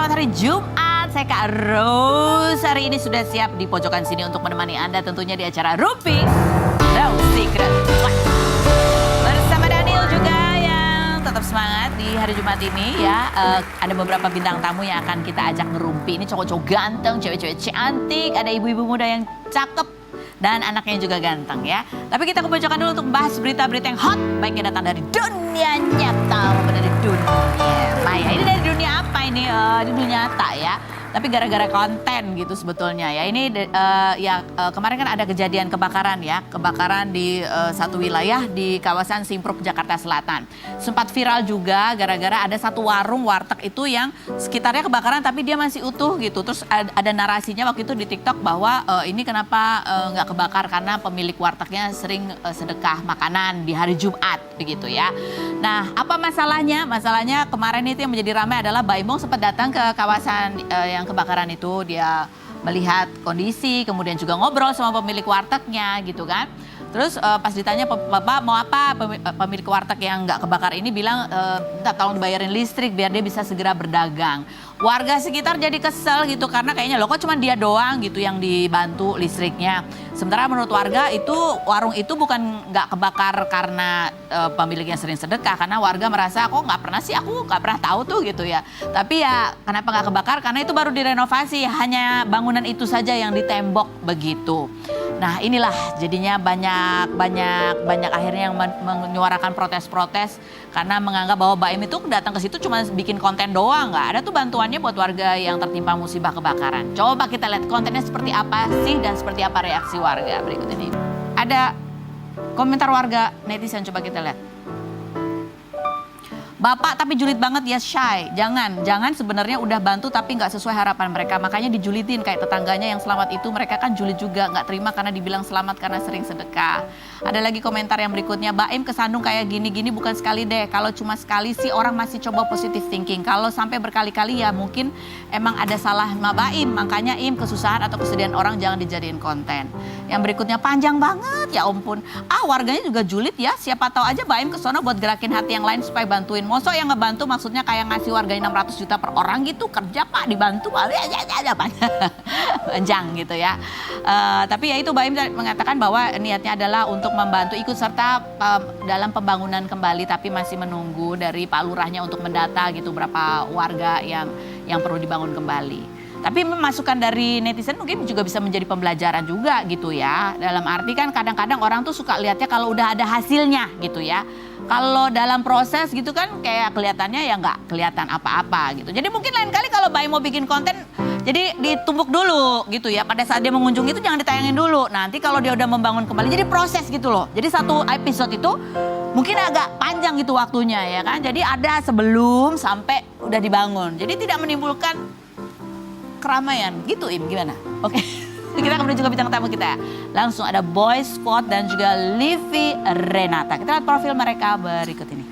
selamat hari Jumat. Saya Kak Rose. Hari ini sudah siap di pojokan sini untuk menemani Anda tentunya di acara Rupi No Secret. Bersama Daniel juga yang tetap semangat di hari Jumat ini ya. Ada beberapa bintang tamu yang akan kita ajak ngerumpi. Ini cowok-cowok ganteng, cewek-cewek cantik, ada ibu-ibu muda yang cakep. Dan anaknya juga ganteng ya. Tapi kita ke pojokan dulu untuk bahas berita-berita yang hot. Baik yang datang dari dunia nyata maupun dari dunia maya. Ini dari dunia apa ini? Di dunia nyata ya. Tapi gara-gara konten gitu sebetulnya ya. Ini kemarin kan ada kejadian kebakaran ya. Kebakaran di satu wilayah di kawasan Simpruk, Jakarta Selatan. Sempat viral juga gara-gara ada satu warung warteg itu yang sekitarnya kebakaran tapi dia masih utuh gitu. Terus ada narasinya waktu itu di TikTok bahwa ini kenapa nggak kebakar karena pemilik wartegnya sering sedekah makanan di hari Jumat begitu ya. Nah apa masalahnya? Masalahnya kemarin itu yang menjadi ramai adalah Baimong sempat datang ke kawasan yang kebakaran itu, dia melihat kondisi, kemudian juga ngobrol sama pemilik wartegnya gitu kan. Terus pas ditanya, Bapak mau apa? Pemilik warteg yang nggak kebakar ini bilang, minta tolong dibayarin listrik biar dia bisa segera berdagang. Warga sekitar jadi kesel gitu karena kayaknya loh kok cuma dia doang gitu yang dibantu listriknya. Sementara menurut warga itu warung itu bukan nggak kebakar karena pemiliknya sering sedekah. Karena warga merasa kok nggak pernah sih, aku nggak pernah tahu tuh gitu ya. Tapi ya kenapa nggak kebakar? Karena itu baru direnovasi, hanya bangunan itu saja yang ditembok begitu. Nah inilah jadinya banyak akhirnya yang menyuarakan protes-protes karena menganggap bahwa Baim itu datang ke situ cuma bikin konten doang, nggak ada tuh bantuannya buat warga yang tertimpa musibah kebakaran. Coba kita lihat kontennya seperti apa sih dan seperti apa reaksi warga berikut ini. Ada komentar warga netizen, coba kita lihat. Bapak tapi julid banget ya, shy. Jangan sebenarnya udah bantu tapi nggak sesuai harapan mereka. Makanya dijulitin kayak tetangganya yang selamat itu, mereka kan julid juga, nggak terima karena dibilang selamat karena sering sedekah. Ada lagi komentar yang berikutnya, Baim kesandung kayak gini-gini bukan sekali deh. Kalau cuma sekali sih orang masih coba positive thinking. Kalau sampai berkali-kali ya mungkin emang ada salah sama Baim. Makanya kesusahan atau kesedihan orang jangan dijadiin konten. Yang berikutnya panjang banget, ya ampun. Warganya juga julid ya, siapa tahu aja Baim kesana buat gerakin hati yang lain supaya bantuin. Mosok yang ngebantu maksudnya kayak ngasih warganya 600 juta per orang gitu, kerja Pak dibantu panjang gitu ya. Tapi ya itu Baim mengatakan bahwa niatnya adalah untuk membantu ikut serta dalam pembangunan kembali, tapi masih menunggu dari Pak Lurahnya untuk mendata gitu berapa warga yang perlu dibangun kembali. Tapi masukan dari netizen mungkin juga bisa menjadi pembelajaran juga gitu ya. Dalam arti kan kadang-kadang orang tuh suka lihatnya kalau udah ada hasilnya gitu ya. Kalau dalam proses gitu kan kayak kelihatannya ya nggak kelihatan apa-apa gitu. Jadi mungkin lain kali kalau Baim mau bikin konten jadi ditumbuk dulu gitu ya. Pada saat dia mengunjungi itu jangan ditayangin dulu. Nanti kalau dia udah membangun kembali jadi proses gitu loh. Jadi satu episode itu mungkin agak panjang gitu waktunya ya kan. Jadi ada sebelum sampai udah dibangun. Jadi tidak menimbulkan keramaian gitu gimana? Oke. Kita akan menuju ke bintang tamu kita. Langsung ada Boy Squad dan juga Livi Renata. Kita lihat profil mereka berikut ini.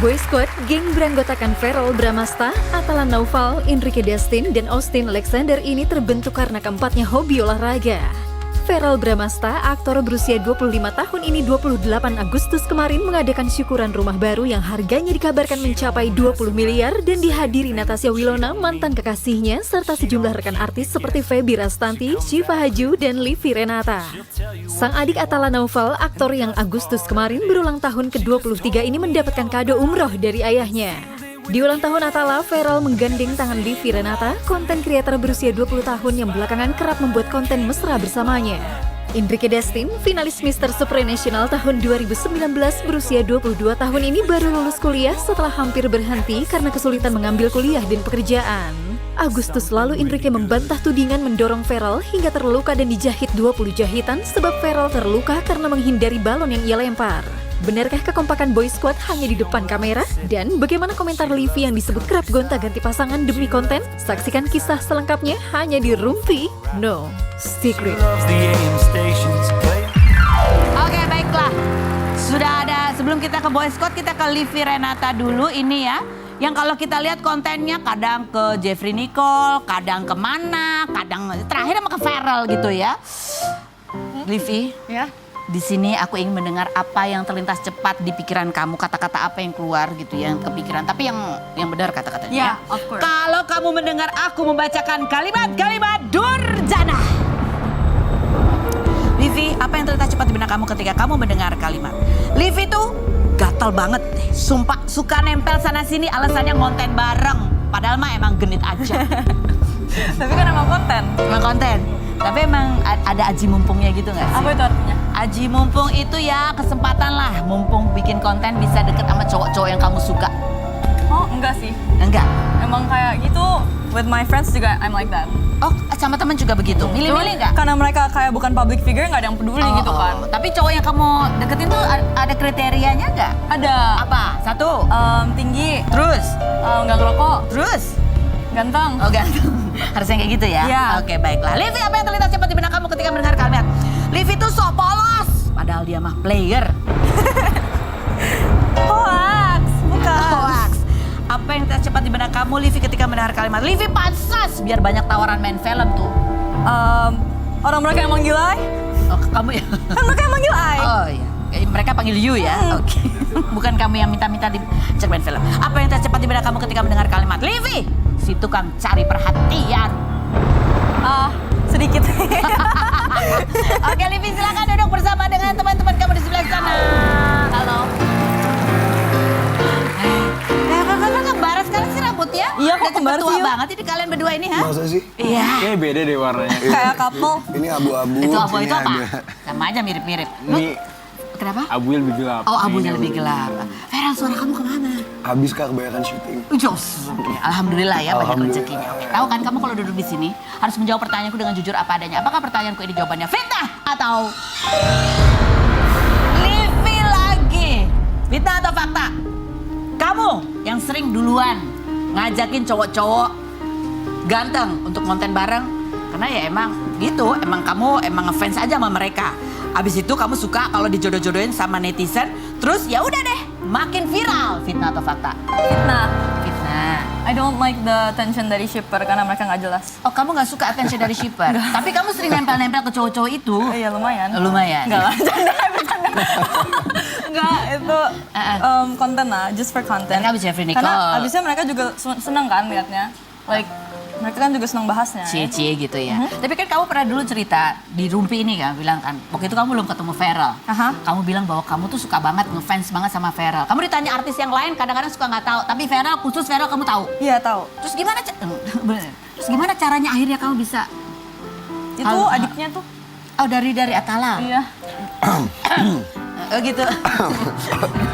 Boy Squad, geng beranggotakan Feral Bramasta, Atala Naufal, Enrique Destin, dan Austin Alexander ini terbentuk karena keempatnya hobi olahraga. Feral Bramasta, aktor berusia 25 tahun ini 28 Agustus kemarin mengadakan syukuran rumah baru yang harganya dikabarkan mencapai 20 miliar dan dihadiri Natasha Wilona, mantan kekasihnya, serta sejumlah rekan artis seperti Feby Rastanti, Syifa Haju, dan Livi Renata. Sang adik Atala Naufal, aktor yang Agustus kemarin berulang tahun ke-23 ini mendapatkan kado umroh dari ayahnya. Di ulang tahun Atala, Feral menggandeng tangan Livi Renata, konten kreator berusia 20 tahun yang belakangan kerap membuat konten mesra bersamanya. Enrique Destin, finalis Mr. Supranational tahun 2019 berusia 22 tahun ini baru lulus kuliah setelah hampir berhenti karena kesulitan mengambil kuliah dan pekerjaan. Agustus lalu Enrique membantah tudingan mendorong Feral hingga terluka dan dijahit 20 jahitan sebab Feral terluka karena menghindari balon yang ia lempar. Benarkah kekompakan Boy Squad hanya di depan kamera? Dan bagaimana komentar Livi yang disebut kerap gonta-ganti pasangan demi konten? Saksikan kisah selengkapnya hanya di Rumpi No Secret. Oke, baiklah. Sudah ada, sebelum kita ke Boy Squad, kita ke Livi Renata dulu ini ya. Yang kalau kita lihat kontennya kadang ke Jeffrey Nicole, kadang kemana, kadang terakhir sama ke Feral gitu ya. Livi, Ya. Di sini aku ingin mendengar apa yang terlintas cepat di pikiran kamu, kata-kata apa yang keluar gitu ya, yang kepikiran. Tapi yang benar kata-katanya. Yeah, of course. Kalau kamu mendengar aku membacakan kalimat-kalimat durjana. Livi, apa yang terlintas cepat di benak kamu ketika kamu mendengar kalimat? Livi tuh gatal banget deh. Sumpah suka nempel sana sini alasannya ngonten bareng. Padahal mah emang genit aja. Tapi kan emang konten. Emang konten. Tapi emang ada aji mumpungnya gitu gak sih? Apa itu artinya? Aji mumpung itu ya kesempatan lah. Mumpung bikin konten bisa deket sama cowok-cowok yang kamu suka. Oh enggak sih. Enggak? Emang kayak gitu, with my friends juga I'm like that. Oh sama teman juga begitu? Milih-milih nggak? Karena mereka kayak bukan public figure, nggak ada yang peduli gitu kan. Tapi cowok yang kamu deketin tuh ada kriterianya nggak? Ada. Apa? Satu? Tinggi, Terus? nggak ngerokok, Terus? ganteng. Oh ganteng. Harusnya kayak gitu ya? Iya. Oke baiklah. Livi, apa yang terlintas cepat di benak kamu ketika mendengar kalimat? Livi tuh sok polos. Padahal dia mah player. Hoax, bukan. Hoax. Apa yang terlintas cepat di benak kamu, Livi, ketika mendengar kalimat? Livi pansos biar banyak tawaran main film tuh. Orang mereka yang manggil I, Oh kamu ya? kan mereka yang manggil I. Oh iya. Mereka panggil you ya? Oke. Bukan kamu yang minta-minta di cerpen film. Apa yang tercepat di benak kamu ketika mendengar kalimat Livi? Si tukang cari perhatian. Sedikit. Oke Livi, silakan duduk bersama dengan teman-teman kamu di sebelah sana. Halo. Kakak kembaran sekarang sih rambutnya. Iya, kok Udah kembar cepet tua sih, yuk? banget ini kalian berdua ini, ha? Masa sih? Iya. Kayaknya beda deh warnanya. Kayak couple. Ini abu-abu. Itu apa? ini Itu apa? agak- Sama aja mirip-mirip. Lu Ini kenapa? abunya lebih gelap. Oh, abunya Ini lebih gelap. Feral, suara kamu kemana? Habis kak kebanyakan syuting. Jos. Oke, alhamdulillah ya banyak Alhamdulillah. rezekinya. Oke, tahu kan kamu kalau duduk di sini harus menjawab pertanyaanku dengan jujur apa adanya. Apakah pertanyaanku ini jawabannya fitnah atau Livi lagi? Fitnah atau fakta? Kamu yang sering duluan ngajakin cowok-cowok ganteng untuk konten bareng karena ya emang gitu, emang kamu emang ngefans aja sama mereka. Abis itu kamu suka kalau dijodoh-jodohin sama netizen, terus ya udah deh makin viral. Fitnah atau fakta? Fitnah. Fitnah. I don't like the attention dari shipper karena mereka nggak jelas. Oh kamu nggak suka attention dari shipper? Tapi kamu sering nempel-nempel ke cowok-cowok itu? Iya lumayan. Lumayan. Enggak lah, bercanda. Enggak, itu konten lah, just for content. Dan abis Jeffrey Nicole. Karena abisnya mereka juga seneng kan liatnya. Like, mereka kan juga seneng bahasnya. Cie-cie gitu ya. Tapi kan kamu pernah dulu cerita di Rumpi ini kan, bilang kan, waktu itu kamu belum ketemu Feral. Aha. Kamu bilang bahwa kamu tuh suka banget, ngefans banget sama Feral. Kamu ditanya artis yang lain kadang-kadang suka nggak tahu, tapi Feral, khusus Feral kamu tahu. Iya tahu. Terus gimana? Bener. Terus gimana caranya akhirnya kamu bisa? Itu Halo. adiknya tuh. Oh dari Atala. Iya. Oh gitu.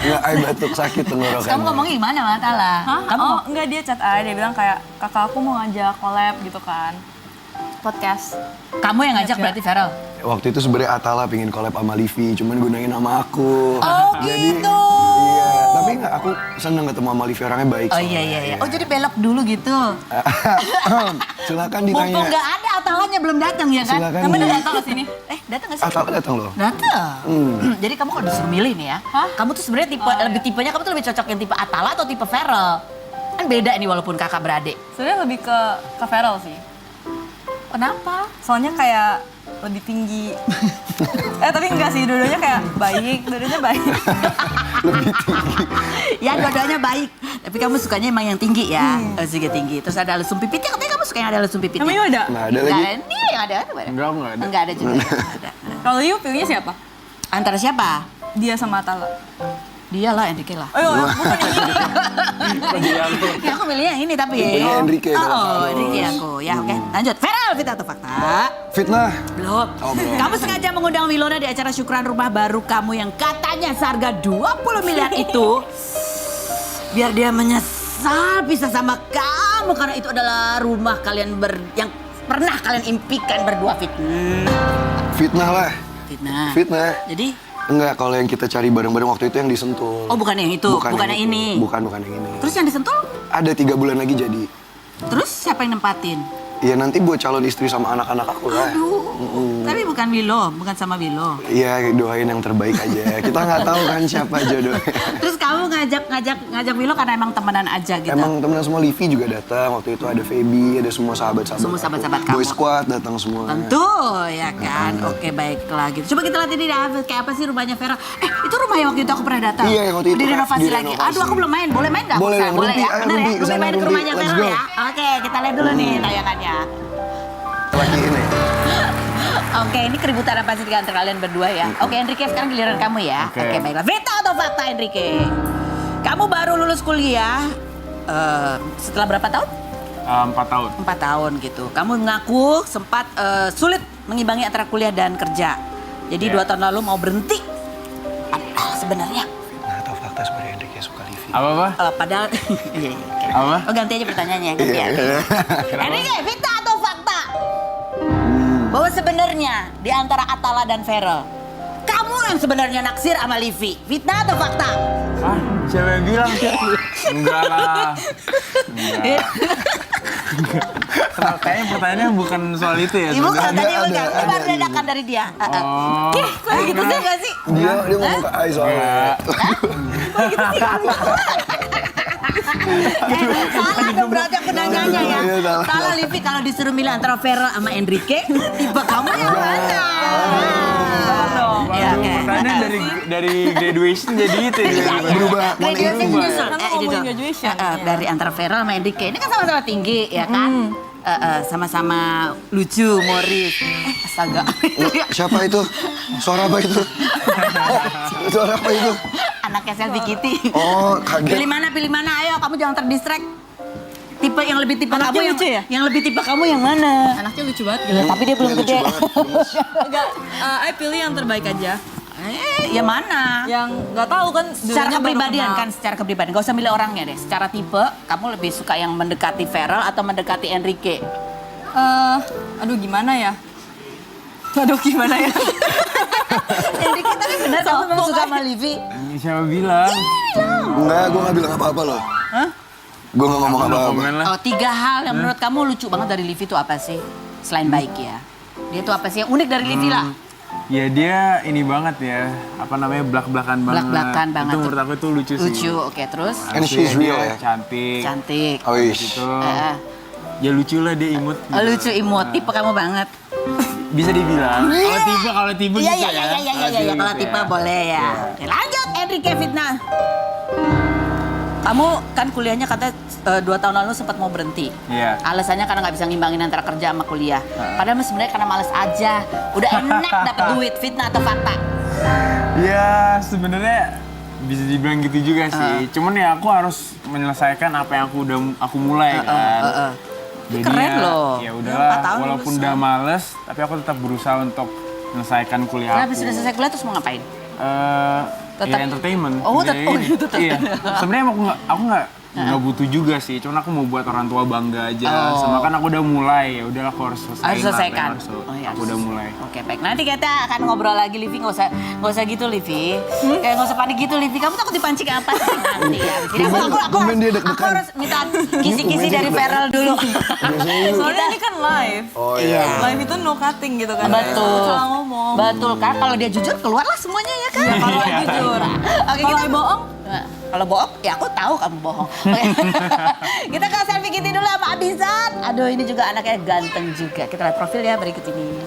Nggak, ay batuk sakit tenggorokan. Kamu ngomongnya gimana sama Atala? Hah? Kamu Oh enggak, dia chat aja, dia bilang kayak kakak aku mau ngajak collab gitu kan. Podcast. kamu yang ngajak berarti Feral? Waktu itu sebenarnya Atala pingin collab sama Livi, cuman gunain nama aku. Oh gitu. Iya, tapi nggak, aku seneng ketemu sama Livi, orangnya baik. Oh iya. Oh jadi belok dulu gitu. Silakan ditanya. Mumpung nggak ada Atalanya belum datang ya kan? Silakan Namanya di- udah datang ke sini. Datang nggak sih? Atala datang loh. Datang. Jadi kamu kalau disuruh milih nih ya, Hah? kamu tuh sebenarnya tipe lebih tipenya kamu tuh lebih cocok yang tipe Atala atau tipe Feral? Kan beda nih walaupun kakak beradik. Sebenarnya lebih ke Feral sih. Kenapa? Soalnya kayak lebih tinggi. Tapi enggak sih, dua-duanya kayak baik, dua-duanya baik. Ya dua-duanya baik. Tapi kamu sukanya emang yang tinggi ya, juga tinggi. Terus ada lesung pipitnya, katanya kamu suka yang ada lesung pipitnya. Namanya ada. Nggak ada lagi. Ini yang ada. Enggak, enggak ada. Enggak ada juga. Nggak ada. Kalau you pilihnya siapa? Antara siapa? Dia sama Atala. Dia lah, Enrique lah. Oh iya, bukan yang ini. Ya aku milih yang ini tapi ya. Pilihnya Enrique, kalau Oh, kamu. Enrique aku. Ya oke, lanjut. Feral, fitnah atau fakta? Fitnah. Belum. Oh, belum. Kamu sengaja mengundang Wilona di acara syukuran rumah baru kamu yang katanya seharga 20 miliar itu. Biar dia menyesal pisah sama kamu karena itu adalah rumah kalian yang pernah kalian impikan berdua. Fitnah lah. Fitnah. Fitnah. Jadi, Enggak, kalau yang kita cari bareng-bareng waktu itu yang disentul. oh bukan yang itu, bukan yang itu. ini. Bukan yang ini. Terus yang disentul? Ada 3 bulan lagi jadi. Terus siapa yang nempatin? Ya nanti buat calon istri sama anak-anak aku lah. Aduh, tapi bukan bukan Willow, bukan sama Willow. Iya, doain yang terbaik aja. Kita nggak tahu kan siapa jodohnya. Terus kamu ngajak Willow karena emang temenan aja gitu. Emang temenan semua, Livi juga datang. Waktu itu ada Feby, ada semua sahabat-sahabat. Semua sahabat-sahabat aku. kamu. Boy Squad datang semua. Tentu, ya kan. Oke, baiklah gitu. Coba kita lihat ini kayak apa sih rumahnya Vera. Itu rumah yang waktu itu aku pernah datang. Iya, yang waktu itu Direnovasi lagi. direnovasi. Aduh, aku belum main. Boleh main nggak? Boleh, Boleh Rumpi. ya. Ayo, Bener Rumpi, ya? Rumpi kesana, main ke Rumpi. rumahnya Let's Vera go. ya. Oke, kita lihat dulu nih tayangannya. Lagi ini. Oke, ini keributan apa sih antara kalian berdua ya? Oke, Enrique, sekarang giliran kamu ya. Oke, baiklah. Fakta atau fakta, Enrique? Kamu baru lulus kuliah setelah berapa tahun? 4 tahun. 4 tahun gitu. Kamu mengaku sempat sulit mengimbangi antara kuliah dan kerja. Jadi 2 tahun lalu mau berhenti. Sebenarnya. Nah, atau fakta sebenarnya Enrique suka Livi. Apa? Padahal. Iya, oke. Apa? Oh, ganti aja pertanyaannya. Ganti aja. Enrique, fakta atau fakta? Bahwa sebenarnya di antara Atala dan Feral, kamu yang sebenarnya naksir sama Livi. Fitnah atau fakta? Ah, siapa yang bilang? Enggak lah. Enggak. Kayaknya pertanyaannya bukan soal itu ya. Ibu kan tadi ada, udah ada, baru dadakan dari dia. Oh. Kok gitu sih gak sih? Dia ngomong ke Ai soalnya. Salah dong berarti aku nanyanya ya. Iya, salah. Salah Livi kalau disuruh milih antara Feral sama Enrique, tipe kamu yang mana? Ya, oke. Pertanyaan dari graduation jadi itu ya. Berubah. Graduation Berubah. nyusul. Kan Ini ngomongin dong. graduation. Dari antara Feral sama Enrique. Ini kan sama-sama tinggi ya kan? Sama-sama lucu, humoris. Astaga. Siapa itu? Suara apa itu? Suara apa itu? Anaknya Selfie Kitty. Oh, kaget. Pilih mana? Ayo, kamu jangan terdistract. Tipe yang lebih tipe Anaknya kamu yang lucu ya? Yang lebih tipe kamu yang mana? Anaknya lucu banget. Gila, tapi dia belum Lucu gede. banget. Enggak, I pilih yang terbaik aja. Ya mana? Yang nggak tahu kan. Secara dulunya baru kepribadian kenal. kan, secara kepribadian. Gak usah milih orangnya deh. Secara tipe, kamu lebih suka yang mendekati Feral atau mendekati Enrique? Aduh gimana ya? Enrique tapi bener kamu memang suka sama Livi. Siapa bilang? Enggak, gue nggak bilang apa-apa loh. Hah? Gue nggak ngomong No apa-apa. comment lah. Oh, 3 hal yang menurut kamu lucu banget dari Livi itu apa sih? Selain baik ya. Dia tuh apa sih yang unik dari Livi lah? Ya dia ini banget ya, apa namanya, belak-belakan banget. Belak-belakan banget. Itu menurut aku itu lucu sih. Lucu, oke terus? And she's real Dia ya. Cantik. Cantik. Oh, Habis ish. itu Eh, ya lucu lah, dia imut. gitu. lucu imut, tipe kamu banget. Bisa dibilang. Kalau tipe Iya, gitu iya, ya. iya. Kalau tipe boleh ya. Oke, lanjut, Enrique Fitnah. Kamu kan kuliahnya kata 2 tahun lalu sempat mau berhenti. Iya. Alasannya karena nggak bisa ngimbangin antara kerja sama kuliah. Padahal sebenarnya karena males aja. Udah enak dapet duit, fitnah atau fakta? Ya sebenarnya bisa dibilang gitu juga sih. Cuman ya aku harus menyelesaikan apa yang aku mulai kan. Ini keren loh. Ya 4 udahlah, tahun walaupun lulus. udah males, tapi aku tetap berusaha untuk menyelesaikan kuliah Kenapa aku. sudah selesai kuliah terus mau ngapain? Ya entertainment. Oh, Jadi, itu tetap. Iya. Sebenarnya aku nggak butuh juga sih. Cuman aku mau buat orang tua bangga aja. Sama kan aku udah mulai. Ya udahlah, aku harus selesaiin. Harus selesaikan. Iya, aku udah mulai. Oke, baik. Nanti kita akan ngobrol lagi, Livi. Nggak usah gitu, Livi. Kayak nggak usah panik gitu, Livi. Kamu takut dipancing apa sih nanti ya? Jadi Tumben dia aku deg-degan. harus minta kisi-kisi dari Feral dulu. Soalnya ini kan live. Oh Iya. iya. Live itu no cutting gitu kan. Betul. Salah ngomong. Betul kan? Kalau dia jujur keluarlah semuanya ya kan? Kalau jujur. Oke, Kalau kita bohong, kalau bohong, ya aku tahu kamu bohong. Oke. Kita ke selfie Kitty dulu sama Abizar. Aduh, ini juga anaknya ganteng juga. Kita lihat profil ya berikut ini.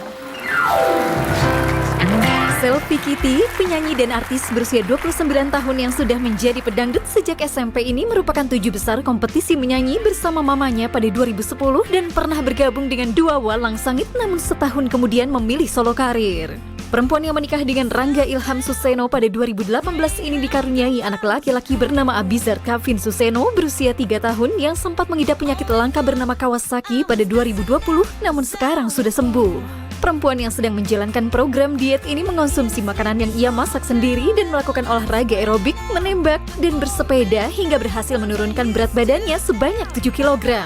Selfie Kitty, penyanyi dan artis berusia 29 tahun yang sudah menjadi pedangdut sejak SMP ini merupakan 7 besar kompetisi menyanyi bersama mamanya pada 2010 dan pernah bergabung dengan dua Walang Sangit namun setahun kemudian memilih solo karir. Perempuan yang menikah dengan Rangga Ilham Suseno pada 2018 ini dikaruniai anak laki-laki bernama Abizar Kavin Suseno berusia 3 tahun yang sempat mengidap penyakit langka bernama Kawasaki pada 2020 namun sekarang sudah sembuh. Perempuan yang sedang menjalankan program diet ini mengonsumsi makanan yang ia masak sendiri dan melakukan olahraga aerobik, menembak, dan bersepeda hingga berhasil menurunkan berat badannya sebanyak 7 kg.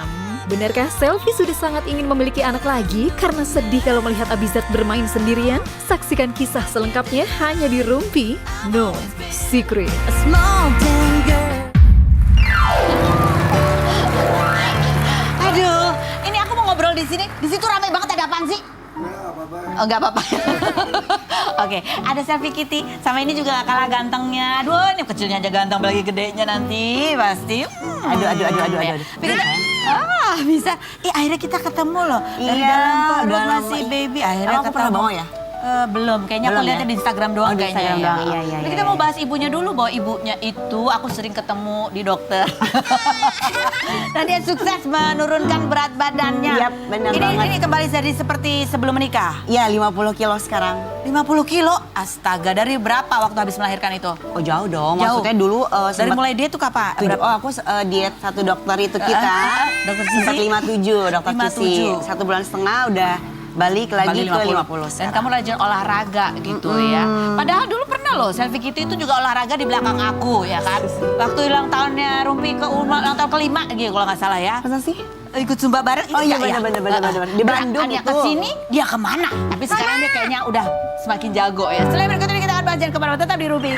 Benarkah Selfie sudah sangat ingin memiliki anak lagi karena sedih kalau melihat Abizar bermain sendirian? Saksikan kisah selengkapnya hanya di Rumpi No Secret. Aduh, ini aku mau ngobrol di sini. Di situ ramai banget, ada apaan sih? Oh, nggak apa-apa. Oke, ada selfie Kitty. Sama ini juga gak kalah gantengnya. Aduh, ini kecilnya aja ganteng, apalagi gedenya nanti pasti. Aduh. Bisa. Akhirnya kita ketemu loh. Dari Iya, dalam perut udah lama. masih baby. Akhirnya Emang aku pernah ketemu. bawa ya? Belum, kayaknya aku Belum lihatnya ya? di Instagram doang Oh, di kayaknya. Instagram ya. doang, iya, Tapi iya, kita iya. mau bahas ibunya dulu, bahwa ibunya itu aku sering ketemu di dokter. Dan dia sukses menurunkan berat badannya. Yap, benar banget. Ini kembali jadi seperti sebelum menikah. Iya, 50 kilo sekarang. 50 kilo? Astaga, dari berapa waktu habis melahirkan itu? Oh jauh dong, Jauh. maksudnya dulu Dari sempat mulai diet tuh kapan? Oh aku diet satu dokter itu kita. Dokter sempat Cici? 57, dokter 57. Cici. 1 bulan setengah udah balik lagi ke 50 Dan sekarang. kamu rajin olahraga gitu ya. Padahal dulu pernah loh, selfie Kitty itu juga olahraga di belakang aku ya kan. Waktu ulang tahunnya Rumpi ulang tahun ke-5 gitu kalau nggak salah ya. Masa sih? Ikut Zumba bareng. Oh iya, enggak ya? bener. Di Bandung Dia itu. kesini, dia kemana? Tapi sekarang dia kayaknya udah semakin jago ya. Selain berikut ini kita akan bahas jangan kemana-mana, tetap di Rumpi.